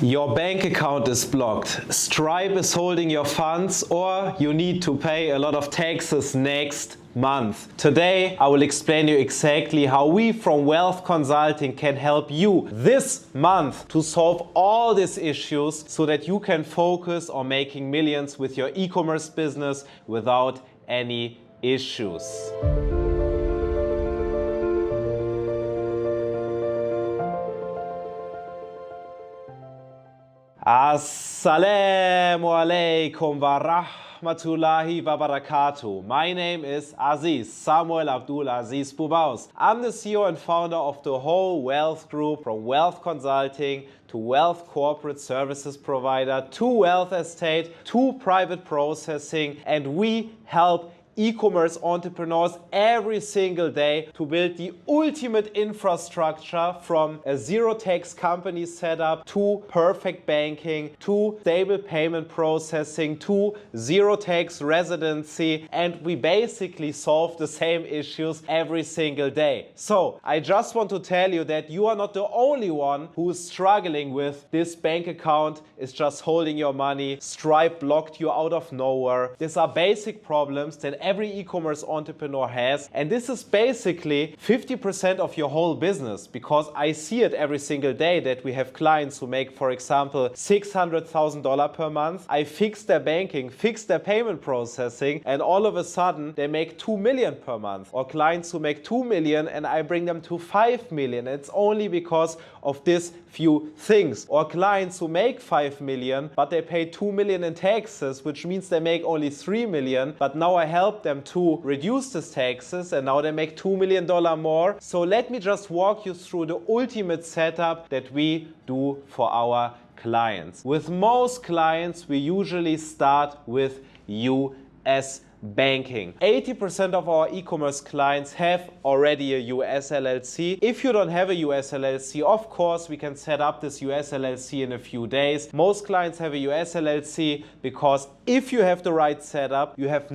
Your bank account is blocked, Stripe is holding your funds, or you need to pay a lot of taxes next month. Today I will explain you exactly how we from Wealth Consulting can help you this month to solve all these issues so that you can focus on making millions with your e-commerce business without any issues. Assalamu alaikum wa rahmatullahi wa barakatuh. My name is Aziz, Samuel Abdul Aziz Bubaus. I'm the CEO and founder of the whole Wealth Group, from Wealth Consulting to Wealth Corporate Services Provider to Wealth Estate to Private Processing, and we help e-commerce entrepreneurs every single day to build the ultimate infrastructure, from a zero tax company setup to perfect banking to stable payment processing to zero tax residency, and we basically solve the same issues every single day. So I just want to tell you that you are not the only one who is struggling with this bank account is just holding your money, Stripe blocked you out of nowhere. These are basic problems that every e-commerce entrepreneur has, and this is basically 50% of your whole business, because I see it every single day that we have clients who make, for example, $600,000 per month. I fix their banking, fix their payment processing, and all of a sudden they make 2 million per month. Or clients who make 2 million and I bring them to 5 million. It's only because of these few things. Or clients who make 5 million but they pay 2 million in taxes, which means they make only 3 million, but now I help them to reduce these taxes and now they make $2 million more. So let me just walk you through the ultimate setup that we do for our clients. With most clients, we usually start with US Banking. 80% of our e-commerce clients have already a US LLC. If you don't have a US LLC, of course, we can set up this US LLC in a few days. Most clients have a US LLC because if you have the right setup, you have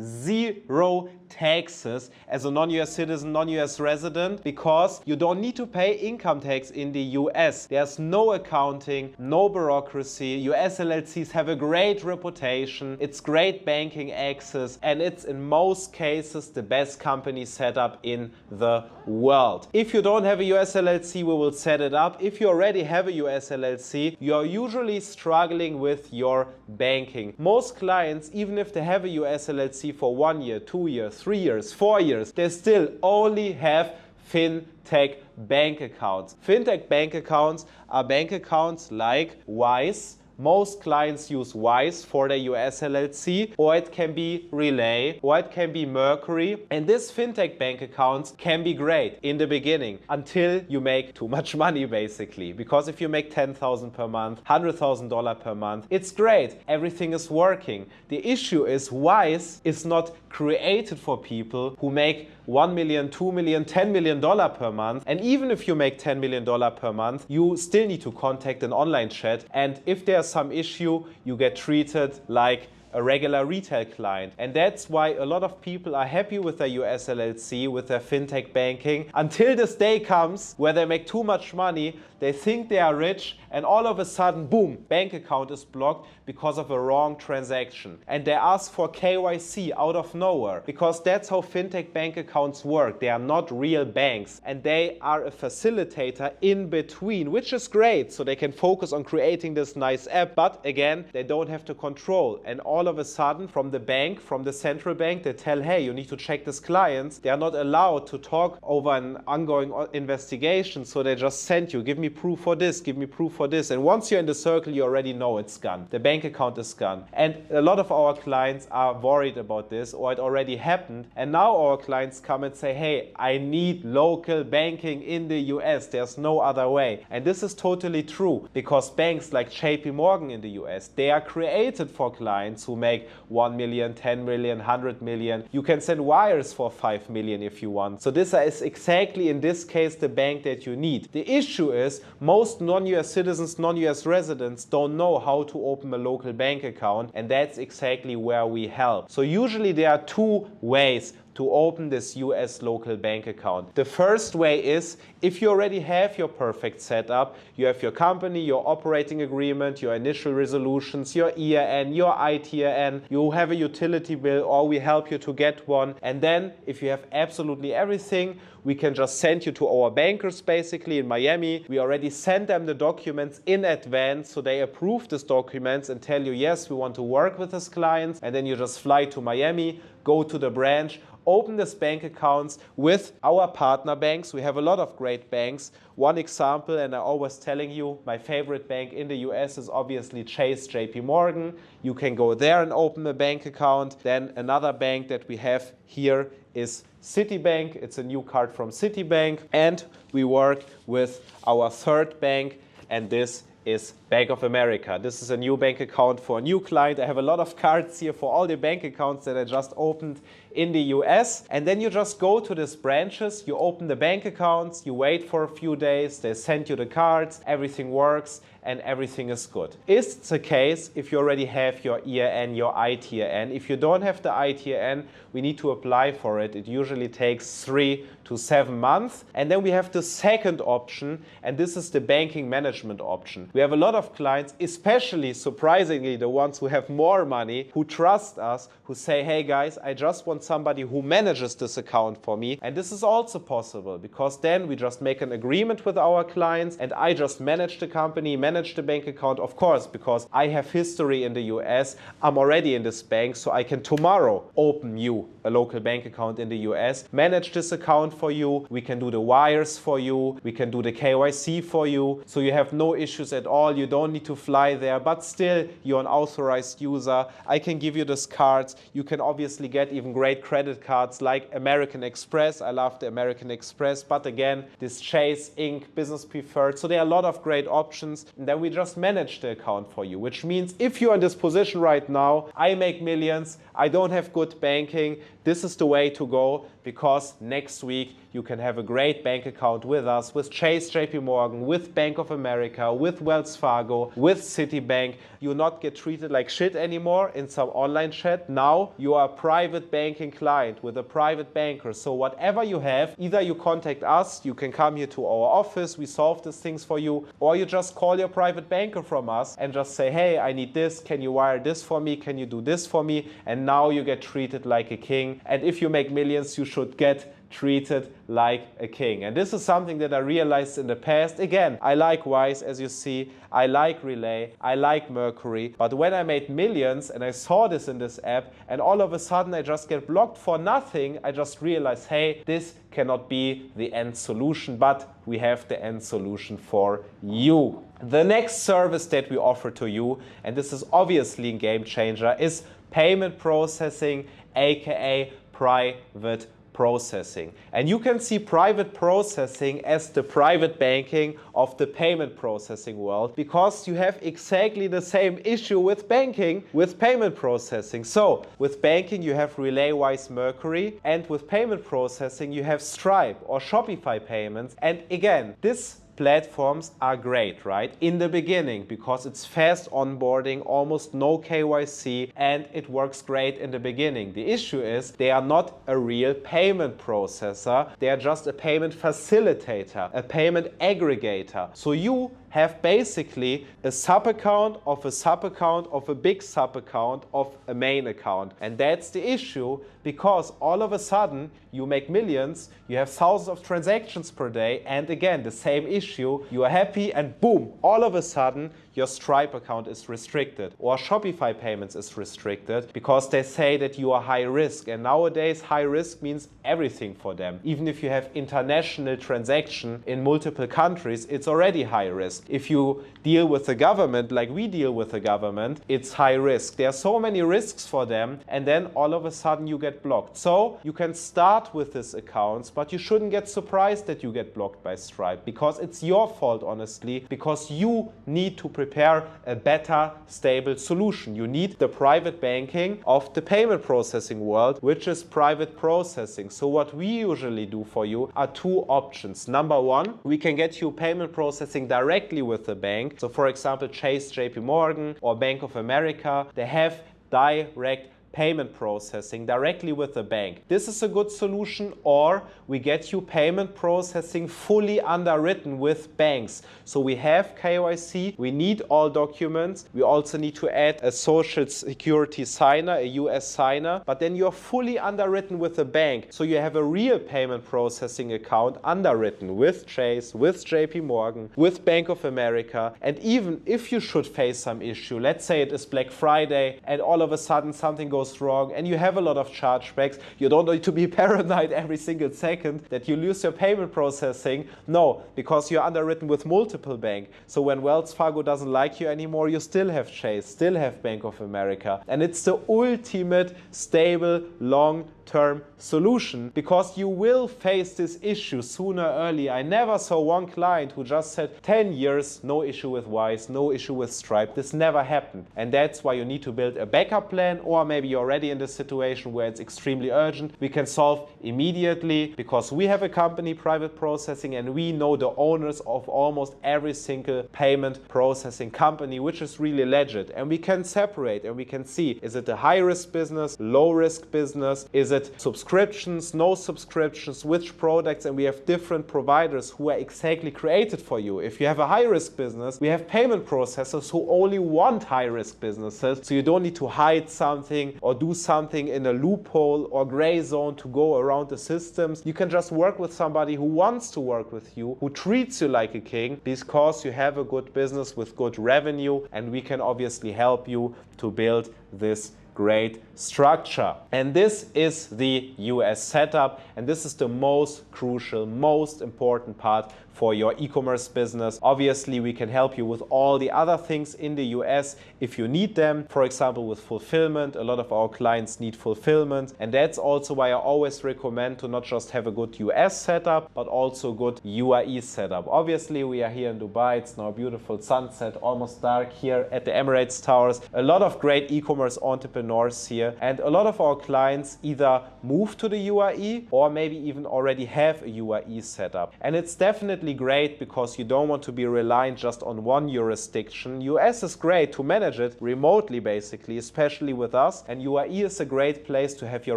zero taxes as a non-US citizen, non-US resident, because you don't need to pay income tax in the US. There's no accounting, no bureaucracy. US LLCs have a great reputation. It's great banking access, and it's in most cases the best company setup in the world. If you don't have a US LLC, we will set it up. If you already have a US LLC, you are usually struggling with your banking. Most clients, even if they have a US LLC for 1 year, 2 years, 3 years, 4 years, they still only have fintech bank accounts. Fintech bank accounts are bank accounts like Wise. Most clients use Wise for their US LLC, or it can be Relay, or it can be Mercury. And these fintech bank accounts can be great in the beginning until you make too much money, basically. Because if you make $10,000 per month, $100,000 per month, it's great. Everything is working. The issue is Wise is not created for people who make $1 million, $2 million, $10 million per month. And even if you make $10 million per month, you still need to contact an online chat. And if there's some issue, you get treated like a regular retail client. And that's why a lot of people are happy with their US LLC, with their fintech banking, until this day comes where they make too much money, they think they are rich, and all of a sudden, boom, bank account is blocked because of a wrong transaction. And they ask for KYC out of nowhere, because that's how fintech bank accounts work. They are not real banks, and they are a facilitator in between, which is great, so they can focus on creating this nice app. But again, they don't have to control. And all of a sudden, from the bank, from the central bank, they tell, hey, you need to check this clients. They are not allowed to talk over an ongoing investigation, so they just send you, give me proof for this, give me proof for this. And once you're in the circle, you already know it's gone. The bank account is gone. And a lot of our clients are worried about this, or it already happened. And now our clients come and say, hey, I need local banking in the US. There's no other way. And this is totally true, because banks like JP Morgan in the US, they are created for clients who make 1 million, 10 million, 100 million. You can send wires for 5 million if you want. So this is exactly, in this case, the bank that you need. The issue is most non-US citizens, non-US residents don't know how to open a local bank account, and that's exactly where we help. So usually there are two ways to to open this US local bank account. The first way is, if you already have your perfect setup, you have your company, your operating agreement, your initial resolutions, your EIN, your ITIN, you have a utility bill, or we help you to get one. And then if you have absolutely everything, we can just send you to our bankers basically in Miami. We already send them the documents in advance, so they approve these documents and tell you, yes, we want to work with this client. And then you just fly to Miami, go to the branch, open this bank accounts with our partner banks. We have a lot of great banks. One example, and I'm always telling you, my favorite bank in the US is obviously Chase JP Morgan. You can go there and open a bank account. Then another bank that we have here is Citibank. It's a new card from Citibank. And we work with our third bank, and this is Bank of America. This is a new bank account for a new client. I have a lot of cards here for all the bank accounts that I just opened in the US. And then you just go to these branches, you open the bank accounts, you wait for a few days, they send you the cards, everything works, and everything is good. It's the case if you already have your EIN, your ITIN. If you don't have the ITIN, we need to apply for it. It usually takes 3 to 7 months. And then we have the second option, and this is the banking management option. We have a lot of clients, especially surprisingly the ones who have more money, who trust us, who say, hey guys, I just want somebody who manages this account for me. And this is also possible, because then we just make an agreement with our clients and I just manage the company, manage the bank account, of course, because I have history in the US. I'm already in this bank, so I can tomorrow open you a local bank account in the US, manage this account for you. We can do the wires for you. We can do the KYC for you. So you have no issues at all. You don't need to fly there, but still you're an authorized user. I can give you these cards. You can obviously get even great credit cards like American Express. I love the American Express, but again, this Chase, Inc., Business Preferred. So there are a lot of great options. And then we just manage the account for you, which means if you're in this position right now, I make millions, I don't have good banking, this is the way to go, because next week you can have a great bank account with us, with Chase JP Morgan, with Bank of America, with Wells Fargo, with Citibank. You not get treated like shit anymore in some online chat. Now you are a private banking client with a private banker. So whatever you have, either you contact us, you can come here to our office, we solve these things for you, or you just call your private banker from us and just say, hey, I need this, can you wire this for me, can you do this for me? And now you get treated like a king. And if you make millions, you should get treated like a king. And this is something that I realized in the past. Again, I like Wise, as you see, I like Relay, I like Mercury, but when I made millions and I saw this in this app and all of a sudden I just get blocked for nothing, I just realized, hey, this cannot be the end solution, but we have the end solution for you. The next service that we offer to you, and this is obviously a game changer, is payment processing, aka private processing. And you can see private processing as the private banking of the payment processing world, because you have exactly the same issue with banking, with payment processing. So with banking you have Relay, Wise, Mercury, and with payment processing you have Stripe or Shopify payments. And again, this platforms are great, right? In the beginning, because it's fast onboarding, almost no KYC, and it works great in the beginning. The issue is they are not a real payment processor. They are just a payment facilitator, a payment aggregator. So you have basically a sub-account of a sub-account of a big sub-account of a main account. And that's the issue, because all of a sudden you make millions, you have thousands of transactions per day, and again, the same issue, you are happy and boom, all of a sudden your Stripe account is restricted or Shopify payments is restricted because they say that you are high risk. And nowadays high risk means everything for them. Even if you have international transaction in multiple countries, it's already high risk. If you deal with the government like we deal with the government, it's high risk. There are so many risks for them, and then all of a sudden you get blocked. So you can start with these accounts, but you shouldn't get surprised that you get blocked by Stripe, because it's your fault, honestly, because you need to prepare a better, stable solution. You need the private banking of the payment processing world, which is private processing. So what we usually do for you are two options. Number one, we can get you payment processing directly with the bank. So for example, Chase, JP Morgan or Bank of America, they have direct payment processing directly with the bank. This is a good solution, or we get you payment processing fully underwritten with banks. So we have KYC, we need all documents, we also need to add a social security signer, a US signer, but then you're fully underwritten with the bank. So you have a real payment processing account underwritten with Chase, with JP Morgan, with Bank of America. And even if you should face some issue, let's say it is Black Friday and all of a sudden something goes wrong and you have a lot of chargebacks, you don't need to be paranoid every single second that you lose your payment processing. No, because you're underwritten with multiple banks. So when Wells Fargo doesn't like you anymore, you still have Chase, still have Bank of America. And it's the ultimate stable, long-term solution, because you will face this issue sooner or earlier. I never saw one client who just said 10 years, no issue with Wise, no issue with Stripe. This never happened. And that's why you need to build a backup plan, or maybe you're already in this situation where it's extremely urgent. We can solve immediately because we have a company, private processing, and we know the owners of almost every single payment processing company, which is really legit. And we can separate and we can see, is it a high-risk business, low-risk business? Is it subscriptions, no subscriptions, which products? And we have different providers who are exactly created for you. If you have a high-risk business, we have payment processors who only want high-risk businesses, so you don't need to hide something or do something in a loophole or gray zone to go around the systems. You can just work with somebody who wants to work with you, who treats you like a king, because you have a good business with good revenue, and we can obviously help you to build this great structure. And this is the US setup, and this is the most crucial, most important part for your e-commerce business. Obviously, we can help you with all the other things in the US if you need them. For example, with fulfillment, a lot of our clients need fulfillment. And that's also why I always recommend to not just have a good US setup, but also good UAE setup. Obviously, we are here in Dubai. It's now a beautiful sunset, almost dark here at the Emirates Towers. A lot of great e-commerce entrepreneurs here. And a lot of our clients either move to the UAE or maybe even already have a UAE setup. And it's definitely great because you don't want to be reliant just on one jurisdiction. US is great to manage it remotely, basically, especially with us. And UAE is a great place to have your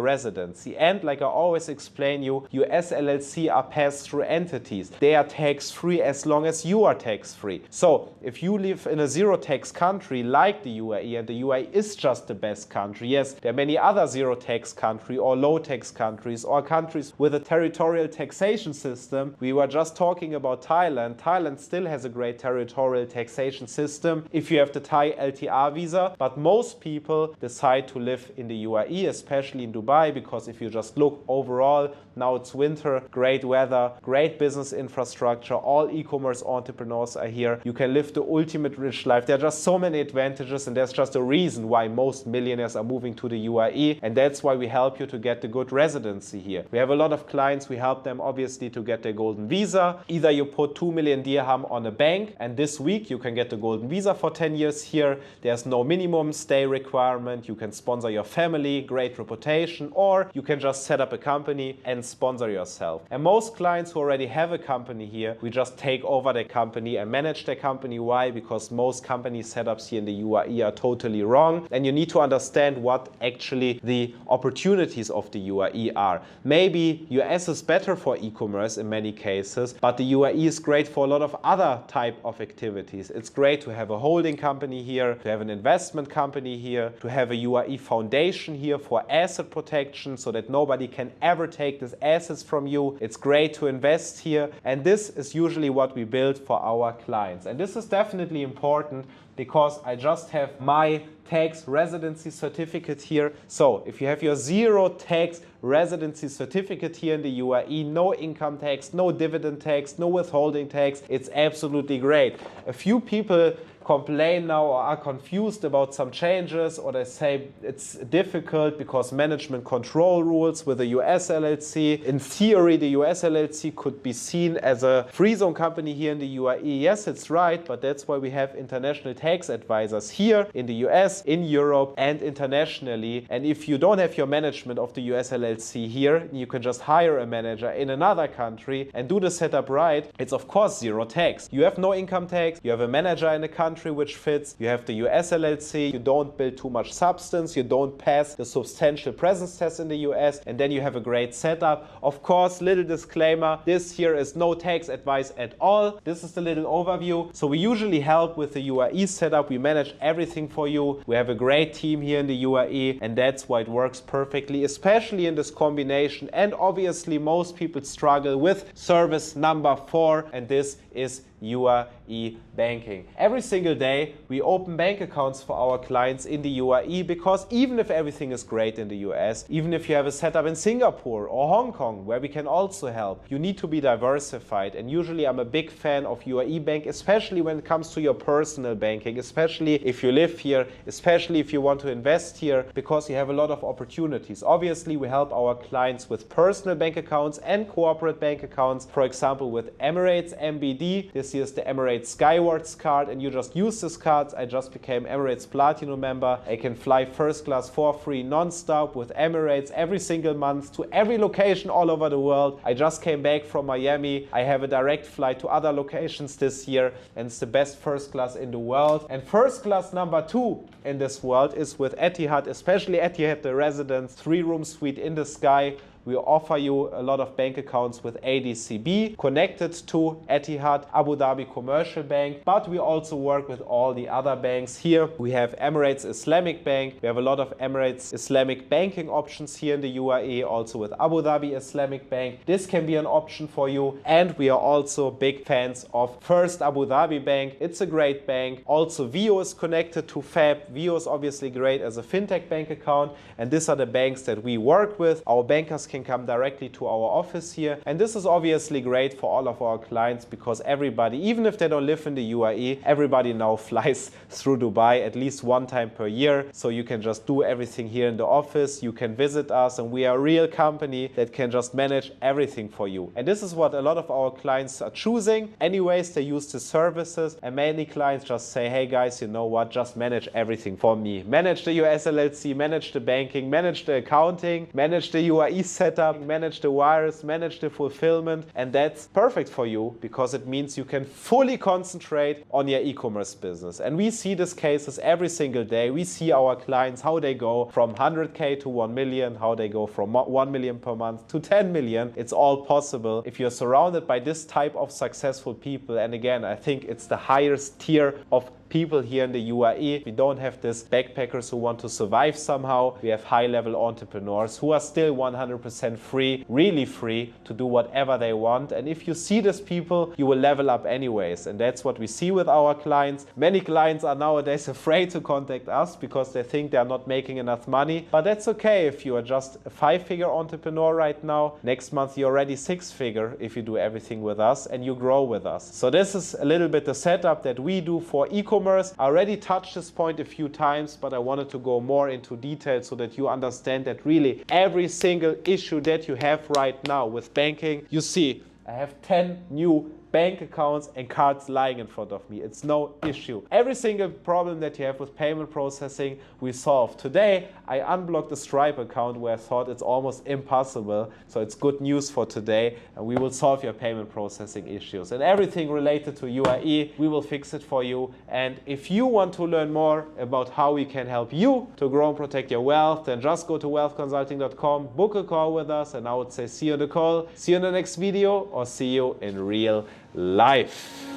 residency. And like I always explain you, US LLC are pass-through entities. They are tax-free as long as you are tax-free. So if you live in a zero-tax country like the UAE, and the UAE is just the best country, yes, there are many other zero-tax countries or low-tax countries or countries with a territorial taxation system. We were just talking about Thailand. Thailand still has a great territorial taxation system if you have the Thai LTR visa, but most people decide to live in the UAE, especially in Dubai, because if you just look overall, now it's winter, great weather, great business infrastructure, all e-commerce entrepreneurs are here. You can live the ultimate rich life. There are just so many advantages, and there's just a reason why most millionaires are moving to the UAE, and that's why we help you to get the good residency here. We have a lot of clients, we help them obviously to get their golden visa. Either you put 2 million dirham on a bank, and this week you can get the golden visa for 10 years here. There's no minimum stay requirement. You can sponsor your family, great reputation, or you can just set up a company and sponsor yourself. And most clients who already have a company here, we just take over their company and manage their company. Why? Because most company setups here in the UAE are totally wrong, and you need to understand what actually the opportunities of the UAE are. Maybe US is better for e-commerce in many cases, but the UAE is great for a lot of other type of activities. It's great to have a holding company here, to have an investment company here, to have a UAE foundation here for asset protection so that nobody can ever take these assets from you. It's great to invest here, and this is usually what we build for our clients. And this is definitely important because I just have my tax residency certificate here. So if you have your zero tax residency certificate here in the UAE, no income tax, no dividend tax, no withholding tax, it's absolutely great. A few people complain now or are confused about some changes, or they say it's difficult because management control rules with the US LLC. In theory, the US LLC could be seen as a free zone company here in the UAE. Yes, it's right, but that's why we have international tax advisors here in the US, in Europe, and internationally. And if you don't have your management of the US LLC here, you can just hire a manager in another country and do the setup right. It's of course zero tax. You have no income tax, you have a manager in a country, country which fits. You have the US LLC, you don't build too much substance, you don't pass the substantial presence test in the US, and then you have a great setup. Of course, little disclaimer, this here is no tax advice at all. This is the little overview. So we usually help with the UAE setup. We manage everything for you. We have a great team here in the UAE, and that's why it works perfectly, especially in this combination. And obviously most people struggle with service number 4, and this is UAE Banking. Every single day we open bank accounts for our clients in the UAE, because even if everything is great in the US, even if you have a setup in Singapore or Hong Kong where we can also help, you need to be diversified. And usually I'm a big fan of UAE Bank, especially when it comes to your personal banking, especially if you live here, especially if you want to invest here, because you have a lot of opportunities. Obviously we help our clients with personal bank accounts and corporate bank accounts, for example with Emirates MBD. This is the Emirates Skywards card, and you just use this card. I just became Emirates Platinum member. I can fly first class for free non-stop with Emirates every single month to every location all over the world. I just came back from Miami. I have a direct flight to other locations this year, and it's the best first class in the world. And first class number 2 in this world is with Etihad, especially Etihad the Residence, 3-room suite in the sky. We offer you a lot of bank accounts with ADCB connected to Etihad, Abu Dhabi Commercial Bank, but we also work with all the other banks here. We have Emirates Islamic Bank. We have a lot of Emirates Islamic banking options here in the UAE, also with Abu Dhabi Islamic Bank. This can be an option for you. And we are also big fans of First Abu Dhabi Bank. It's a great bank. Also, VIO is connected to FAB. VIO is obviously great as a fintech bank account. And these are the banks that we work with. Our bankers can come directly to our office here, and this is obviously great for all of our clients, because everybody, even if they don't live in the UAE, everybody now flies through Dubai at least one time per year. So you can just do everything here in the office. You can visit us, and we are a real company that can just manage everything for you. And this is what a lot of our clients are choosing. Anyways, they use the services, and many clients just say, hey guys, you know what, just manage everything for me. Manage the US LLC, manage the banking, manage the accounting, manage the UAE setup, manage the wires, manage the fulfillment, and that's perfect for you, because it means you can fully concentrate on your e-commerce business. And we see these cases every single day. We see our clients, how they go from 100K to 1 million, how they go from 1 million per month to 10 million. It's all possible if you're surrounded by this type of successful people. And again, I think it's the highest tier of people here in the UAE. We don't have these backpackers who want to survive somehow. We have high-level entrepreneurs who are still 100% free, really free to do whatever they want. And if you see these people, you will level up anyways. And that's what we see with our clients. Many clients are nowadays afraid to contact us because they think they are not making enough money. But that's okay if you are just a 5-figure entrepreneur right now. Next month, you're already 6-figure if you do everything with us and you grow with us. So this is a little bit the setup that we do for e-commerce. I already touched this point a few times, but I wanted to go more into detail so that you understand that really every single issue that you have right now with banking, you see, I have 10 new bank accounts and cards lying in front of me. It's no issue. Every single problem that you have with payment processing, we solve. Today, I unblocked a Stripe account where I thought it's almost impossible. So it's good news for today, and we will solve your payment processing issues. And everything related to UAE, we will fix it for you. And if you want to learn more about how we can help you to grow and protect your wealth, then just go to wealthconsulting.com, book a call with us, and I would say see you on the call, see you in the next video, or see you in real life.